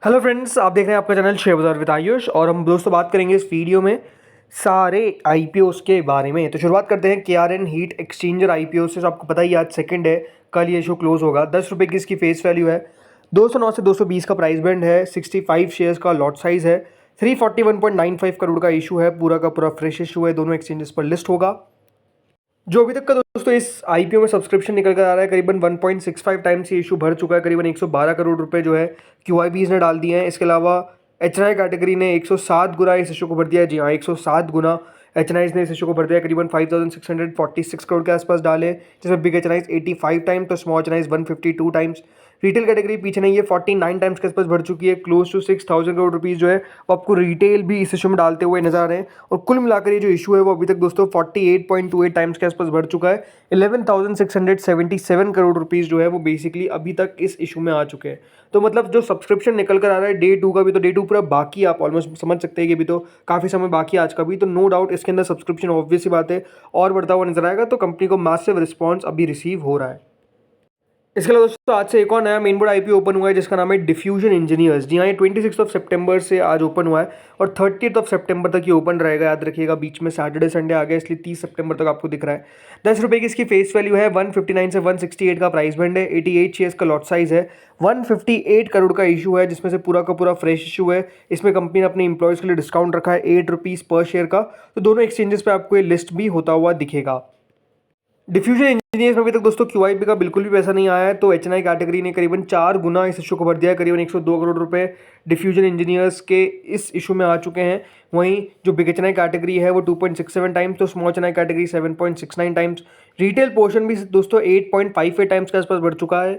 Hello friends, आप देख रहे हैं आपका चैनल शेयर बाजार विद आयुष और हम दोस्तों बात करेंगे इस वीडियो में सारे आईपीओस के बारे में। तो शुरुआत करते हैं केआरएन हीट एक्सचेंजर आईपीओ से। आपको पता ही आज सेकंड है, कल ये शो क्लोज होगा। 10 रुपये की इसकी फेस वैल्यू है। 209 से 220 का प्राइस बैंड है। 65 शेयर्स का लॉट साइज है। 341.95 करोड़ का इशू है। पूरा का पूरा फ्रेश इशू है। दोनों एक्सचेंजेस पर लिस्ट होगा। जो अभी तक का दोस्तों इस आईपीओ में सब्सक्रिप्शन निकल कर आ रहा है, करीबन 1.65 टाइम्स ये इशू भर चुका है। करीबन 112 करोड़ रुपए जो है क्यूआईबीज ने डाल दिए हैं। इसके अलावा एचएनआई कैटेगरी ने 107 गुना इस इशू को भर दिया है। जी हाँ, 107 गुना एचएनआईज ने इस इशू को भर दिया। करीबन 5646 करोड़ के आसपास डाले, जिसमें बिग एचएनआईज 85 टाइम्स तो स्मॉल एचएनआईज 152 टाइम्स। रिटेल कैटेगरी पीछे नहीं है, 49 टाइम्स के आसपास भर चुकी है। क्लोज टू 6000 करोड़ रुपीज़ जो है वो आपको रिटेल भी इस इशू में डालते हुए नजर आ रहे हैं। और कुल मिलाकर ये जो इशू है वो अभी तक दोस्तों 48.28 टाइम्स के आसपास भर चुका है। 11,677 करोड़ रुपीज़ जो है वो बेसिकली अभी तक इस इशू में आ चुके हैं। तो मतलब जो सब्सक्रिप्शन निकल कर आ रहा है डे 2 का भी, तो डे 2 पूरा बाकी, आप ऑलमोस्ट समझ सकते हैं कि अभी तो काफ़ी समय बाकी है आज का भी। तो नो डाउट इसके अंदर सब्सक्रिप्शन ऑब्वियस सी बात है और बढ़ता हुआ नजर आएगा। तो कंपनी को मैसिव रिस्पॉन्स अभी रिसीव हो रहा है। इसके अलावा दोस्तों आज से एक और नया मेन बोर्ड आईपीओ ओपन हुआ है जिसका नाम है डिफ्यूजन इंजीनियर्स। जी हाँ, ये 26 सितंबर से आज ओपन हुआ है और 30 सितंबर तक ये ओपन रहेगा। याद रखिएगा, बीच में सैटरडे संडे आ गया, इसलिए 30 सितंबर तक आपको दिख रहा है। 10 रुपये की इसकी फेस वैल्यू है। 159 से 168 का प्राइस बैंड है। 88 शेयर्स का लॉट साइज है। 158 करोड़ का इशू है, जिसमें से पूरा का पूरा फ्रेश इशू है। इसमें कंपनी ने अपने इंप्लॉयज़ के लिए डिस्काउंट रखा है 8 रुपीज़ पर शेयर का। तो दोनों एक्सचेंजेस पे आपको ये लिस्ट भी होता हुआ दिखेगा। डिफ्यूजन इंजीनियर्स में अभी तक दोस्तों क्यूआईबी का बिल्कुल भी पैसा नहीं आया है। तो एचएनआई कैटेगरी ने करीबन 4 गुना इस इशू को भर दिया है। करीबन 102 करोड़ रुपए डिफ्यूजन इंजीनियर्स के इस इशू में आ चुके हैं। वहीं जो बिग एचएनआई कैटेगरी है वो 2.67 टाइम्स, तो small HNI category 7.69 times. Retail portion भी दोस्तों 8.58 टाइम्स के आसपास बढ़ चुका है।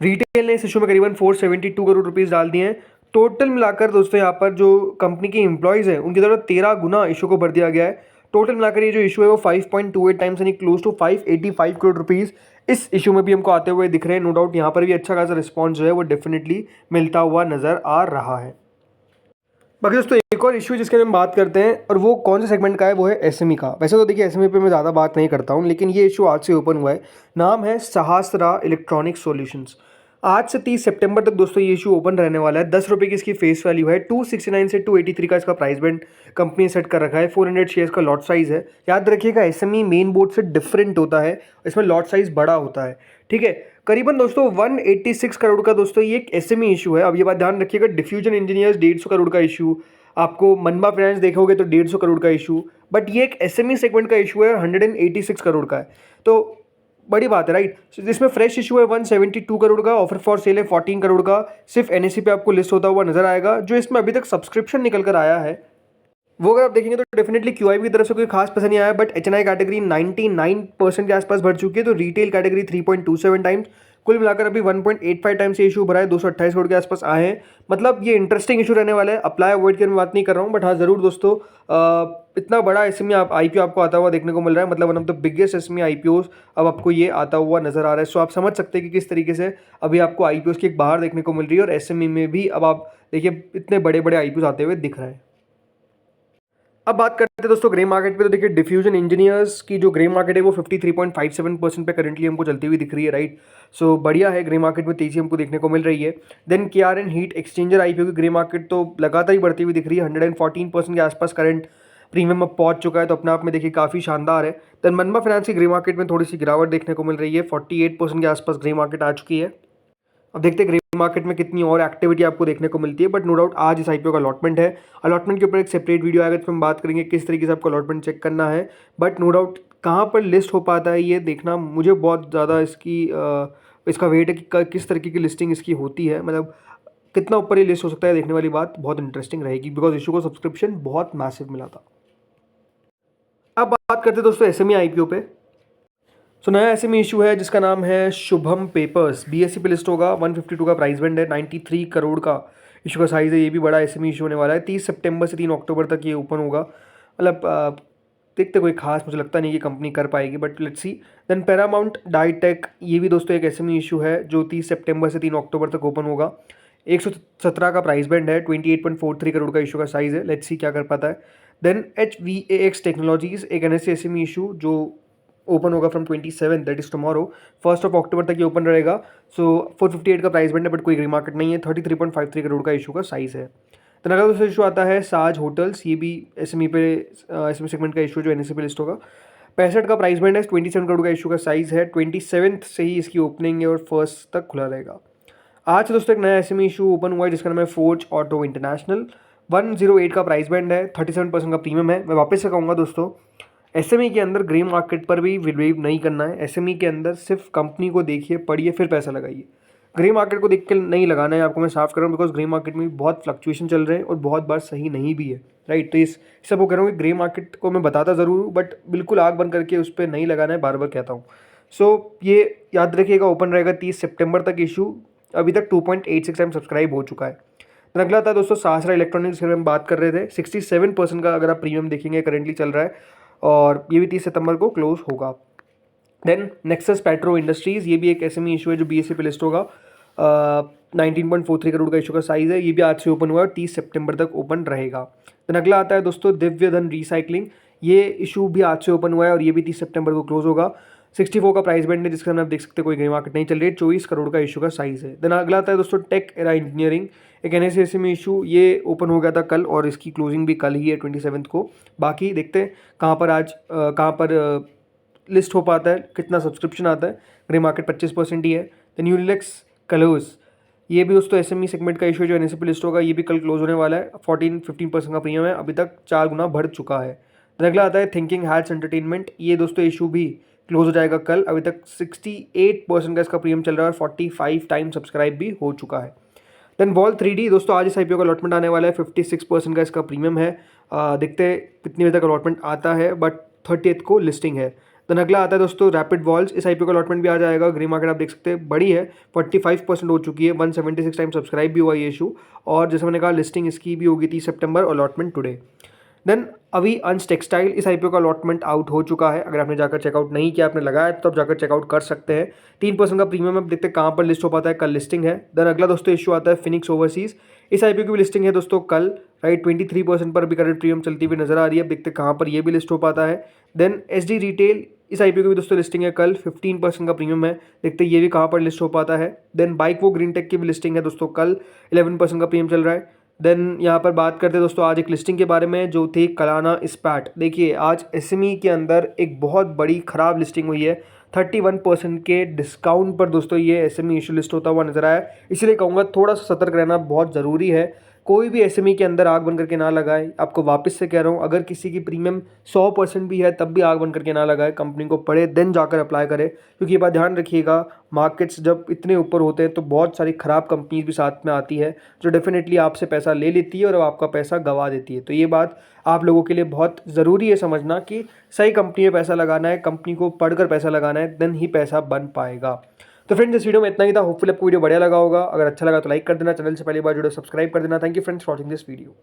रिटेल ने इस इशू में करीबन 472 करोड़ रुपीज़ डाल दिए हैं। टोटल मिलाकर दोस्तों यहाँ पर जो कंपनी के एम्प्लॉयज़ हैं उनकी तरफ 13 गुना इशू को भर दिया गया है। टोटल मिलाकर ये जो इशू है वो 5.28 टाइम्स यानी क्लोज टू 585 करोड़ रुपीज़ इस इशू में भी हमको आते हुए दिख रहे हैं। नो डाउट यहाँ पर भी अच्छा खासा रिस्पॉन्स जो है वो डेफिनेटली मिलता हुआ नज़र आ रहा है। बाकी दोस्तों एक और इशू जिसके बारे में बात करते हैं और वो कौन से सेगमेंट का है, वो है एसएमई का। वैसे तो देखिए एसएमई पे मैं ज़्यादा बात नहीं करता हूँ, लेकिन ये इशू आज से ओपन हुआ है। नाम है सहस्त्रा इलेक्ट्रॉनिक सॉल्यूशंस। आज से 30 सितंबर तक दोस्तों ये इशू ओपन रहने वाला है। 10 रुपये की इसकी फेस वैल्यू है। 269 से 283 का इसका प्राइस बैंड कंपनी ने सेट कर रखा है। 400 शेयर्स का लॉट साइज है। याद रखिएगा एसएमई मेन बोर्ड से डिफरेंट होता है, इसमें लॉट साइज बड़ा होता है। ठीक है, करीबन दोस्तों 186 करोड़ का दोस्तों ये एक एसएमई इशू है। अब ये बात ध्यान रखिएगा, डिफ्यूजन इंजीनियर्स 150 करोड़ का इशू, आपको मनबा फाइनेंस देखोगे तो 150 करोड़ का इशू, बट ये एक एसएमई सेगमेंट का इशू है, 186 करोड़ का है। तो बड़ी बात है, राइट। इसमें फ्रेश इशू है 172 करोड़ का। ऑफर फॉर सेल है 14 करोड़ का। सिर्फ एनएससी पे आपको लिस्ट होता हुआ नजर आएगा। जो इसमें अभी तक सब्सक्रिप्शन निकल कर आया है वो अगर आप देखेंगे तो डेफिनेटली क्यूआईबी की तरफ से कोई खास पैसा नहीं आया, बट एचएनआई कैटेगरी 99% के आसपास भर चुकी है। तो रिटेल कैटेगरी 3.27 टाइम्स। कुल मिलाकर अभी 1.85 टाइम्स ये इशू भरा है। 228 करोड़ के आसपास आए हैं। मतलब ये इंटरेस्टिंग इशू रहने वाला है। अप्लाई अवॉइड की मैं बात नहीं कर रहा हूँ, बट हाँ ज़रूर दोस्तों इतना बड़ा एसएमई आईपीओ आपको आता हुआ देखने को मिल रहा है। मतलब one of the biggest SME IPO अब आपको ये आता हुआ नजर आ रहा है। सो आप समझ सकते हैं कि किस तरीके से अभी आपको आईपीओ की एक बाहर देखने को मिल रही है और एसएमई में भी अब आप देखिए इतने बड़े बड़े आईपीओ आते हुए दिख रहे हैं। अब बात करते हैं दोस्तों ग्रे मार्केट पे। तो देखिए डिफ्यूजन इंजीनियर्स की जो ग्रे मार्केट है वो 53.57% पे करंटली हमको चलती हुई दिख रही है, राइट। सो बढ़िया है, ग्रे मार्केट में तेजी हमको देखने को मिल रही है। देन केआरएन हीट एक्सचेंजर आईपीओ की ग्रे मार्केट तो लगातार ही बढ़ती हुई दिख रही है। 114% के आसपास करंट प्रीमियम अब पहुंच चुका है, तो अपने आप में देखिए काफ़ी शानदार है। देन मनबा फाइनेंस की ग्रे मार्केट में थोड़ी सी गिरावट देखने को मिल रही है। 48% के आसपास ग्रे मार्केट आ चुकी है। अब देखते हैं ग्रे मार्केट में कितनी और एक्टिविटी आपको देखने को मिलती है, बट नो डाउट आज इस आईपीओ का अलॉटमेंट है। अलॉटमेंट के ऊपर एक सेपरेट वीडियो आएगा जिसमें हम बात करेंगे किस तरीके से आपको अलॉटमेंट चेक करना है। बट नो डाउट कहाँ पर लिस्ट हो पाता है ये देखना मुझे बहुत ज़्यादा इसका वेट है कि किस तरीके की लिस्टिंग इसकी होती है। मतलब कितना ऊपर ये लिस्ट हो सकता है, देखने वाली बात बहुत इंटरेस्टिंग रहेगी, बिकॉज इशू को सब्सक्रिप्शन बहुत मैसिव मिला था। अब बात करते हैं दोस्तों एसएमई आईपीओ पे। सो नया एसएमई इशू है जिसका नाम है शुभम पेपर्स। बीएसई पे लिस्ट होगा। 152 का प्राइस बैंड है। 93 करोड़ का इशू का साइज़ है। ये भी बड़ा एसएमई इशू होने वाला है। 30 सितंबर से 3 अक्टूबर तक ये ओपन होगा। मतलब देखते कोई खास मुझे लगता नहीं कि कंपनी कर पाएगी, but let's see. Then Paramount Dyetec, ये भी दोस्तों एक एसएमई इशू है जो 30 सितंबर से 3 अक्टूबर तक ओपन होगा। 117 का प्राइस बैंड है। 28.43 करोड़ का इशू का साइज़ है। लेट्स सी क्या कर पाता है। देन HVAX टेक्नोलॉजीज़, एक एनएससी एसएमई इशू जो ओपन होगा फ्रॉम 27 दैट इज़ टुमारो 1 अक्टूबर तक ये ओपन रहेगा। सो 458 का प्राइस बैंड है, बट कोई ग्रे मार्केट नहीं है। 33.53 करोड़ का इशू का साइज़ है। तो अगला दोस्तों इशू आता है साज होटल्स, ये भी एसएमई पे एसएमई सेगमेंट का इशू जो एनएसई पे लिस्ट होगा। 65 का प्राइस बैंड है, 27 करोड़ का इशू का साइज़ है। 27 से ही इसकी ओपनिंग है और 1 तक खुला रहेगा। आज दोस्तों एक नया एसएमई इशू ओपन हुआ है जिसका नाम है फोर्ज ऑटो इंटरनेशनल। 108 का प्राइस बैंड है, 37% का प्रीमियम है। मैं वापस से कहूँगा दोस्तों, एसएमई के अंदर ग्रे मार्केट पर भी बिलीव नहीं करना है। एसएमई के अंदर सिर्फ कंपनी को देखिए, पढ़िए, फिर पैसा लगाइए। ग्रे मार्केट को देख के नहीं लगाना है, आपको मैं साफ कर रहा हूँ, बिकॉज ग्रे मार्केट में बहुत फ्लक्चुएशन चल रहे हैं और बहुत बार सही नहीं भी है, राइट। तो इस सबको कह रहा हूँ कि ग्रे मार्केट को मैं बताता ज़रूर हूँ, बट बिल्कुल आग बंद करके उस पर नहीं लगाना है, बार बार कहता हूँ। सो ये याद रखिएगा, ओपन रहेगा 30 सितंबर तक इशू। अभी तक 2.86 टाइम सब्सक्राइब हो चुका है। तो अगला था दोस्तों सहस्रा इलेक्ट्रॉनिक्स, जिसके हम बात कर रहे थे। 67% का अगर आप प्रीमियम देखेंगे करेंटली चल रहा है, और ये भी 30 सितंबर को क्लोज होगा। देन नेक्सस पेट्रो इंडस्ट्रीज़, ये भी एक एसएमई इशू है जो बीएसई पे लिस्ट होगा। 19.43 करोड़ का इशू का साइज़ है। ये भी आज से ओपन हुआ है और 30 सितंबर तक ओपन रहेगा। देन अगला आता है दोस्तों दिव्य धन रिसाइकलिंग, ये इशू भी आज से ओपन हुआ है और ये भी 30 सितंबर को क्लोज होगा। 64 का प्राइस बैंड है, जिसके अंदर आप देख सकते हैं कोई ग्रे मार्केट नहीं चल रही है। 24 करोड़ का इशू का साइज़ है। देन अगला आता है दोस्तों टेक एरा इंजीनियरिंग, एक एनएससी में इशू, ये ओपन हो गया था कल और इसकी क्लोजिंग भी कल ही है 27 को। बाकी देखते हैं कहाँ पर आज कहाँ पर लिस्ट हो पाता है, कितना सब्सक्रिप्शन आता है। ग्रे मार्केट 25% ही है। देन यूनिलेक्स कलर्स, ये भी दोस्तों एसएमई सेगमेंट का इशू जो एनएससी पे लिस्ट होगा, ये भी कल क्लोज होने वाला है। 14-15% का प्रीमियम है, अभी तक 4 गुना बढ़ चुका है। देन अगला आता है थिंकिंग हैट्स एंटरटेनमेंट, ये दोस्तों इशू भी क्लोज हो जाएगा कल। अभी तक 68% का इसका प्रीमियम चल रहा है और 45 टाइम सब्सक्राइब भी हो चुका है। देन वॉल 3D दोस्तों, आज इस आईपीओ का अलॉटमेंट आने वाला है। 56% का इसका प्रीमियम है। देखते हैं कितनी बजे तक अलॉटमेंट आता है, बट 30 को लिस्टिंग है। देन अगला आता है दोस्तों रैपिड वॉल्स, इस आईपीओ का अलॉटमेंट भी आ जाएगा। ग्रे मार्केट आप देख सकते हैं बड़ी है, 45% हो चुकी है। 176 टाइम सब्सक्राइब भी हुआ ये इशू, और जैसे मैंने कहा लिस्टिंग इसकी भी होगी 30 सितंबर, अलॉटमेंट टुडे। देन अभी अंश टेक्सटाइल, इस आईपीओ का अलॉटमेंट आउट हो चुका है। अगर आपने जाकर चेकआउट नहीं किया, आपने लगाया तो आप जाकर चेकआउट कर सकते हैं। 3% का प्रीमियम है, देखते हैं कहाँ पर लिस्ट हो पाता है, कल लिस्टिंग है। देन अगला दोस्तों इशू आता है फिनिक्स ओवरसीज, इस आईपीओ की भी लिस्टिंग है दोस्तों कल, राइट। 23% पर भी करंट प्रीमियम चलती हुई नजर आ रही है, अब देखते हैं कहाँ पर ये भी लिस्ट हो पाता है। देन एसडी रिटेल, इस आईपीओ की भी दोस्तों लिस्टिंग है कल, 15% का प्रीमियम है, देखते हैं ये भी कहाँ पर लिस्ट हो पाता है। देन बाइक वो ग्रीन टेक की भी लिस्टिंग है दोस्तों कल, 11% का प्रीमियम चल रहा है। देन यहाँ पर बात करते हैं दोस्तों आज एक लिस्टिंग के बारे में जो थी कलाना इस्पाट। देखिए आज एसएमई के अंदर एक बहुत बड़ी खराब लिस्टिंग हुई है। 31% के डिस्काउंट पर दोस्तों ये एसएमई इशू लिस्ट होता हुआ नजर आया, इसलिए कहूँगा थोड़ा सा सतर्क रहना बहुत ज़रूरी है। कोई भी एसएमई के अंदर आग बंद करके ना लगाए। आपको वापस से कह रहा हूँ, अगर किसी की प्रीमियम 100% भी है तब भी आग बंद करके ना लगाए, कंपनी को पढ़े देन जाकर अप्लाई करें। क्योंकि ये बात ध्यान रखिएगा, मार्केट्स जब इतने ऊपर होते हैं तो बहुत सारी ख़राब कंपनीज भी साथ में आती है जो डेफिनेटली आपसे पैसा ले लेती है और आपका पैसा गंवा देती है। तो ये बात आप लोगों के लिए बहुत ज़रूरी है समझना कि सही कंपनी में पैसा लगाना है, कंपनी को पढ़कर पैसा लगाना है, देन ही पैसा बन पाएगा। तो फ्रेंड्स इस वीडियो में इतना ही था। होपफुली आपको वीडियो बढ़िया लगा होगा। अगर अच्छा लगा तो लाइक कर देना, चैनल से पहली बार जुड़े सब्सक्राइब कर देना। Thank you friends for watching this video.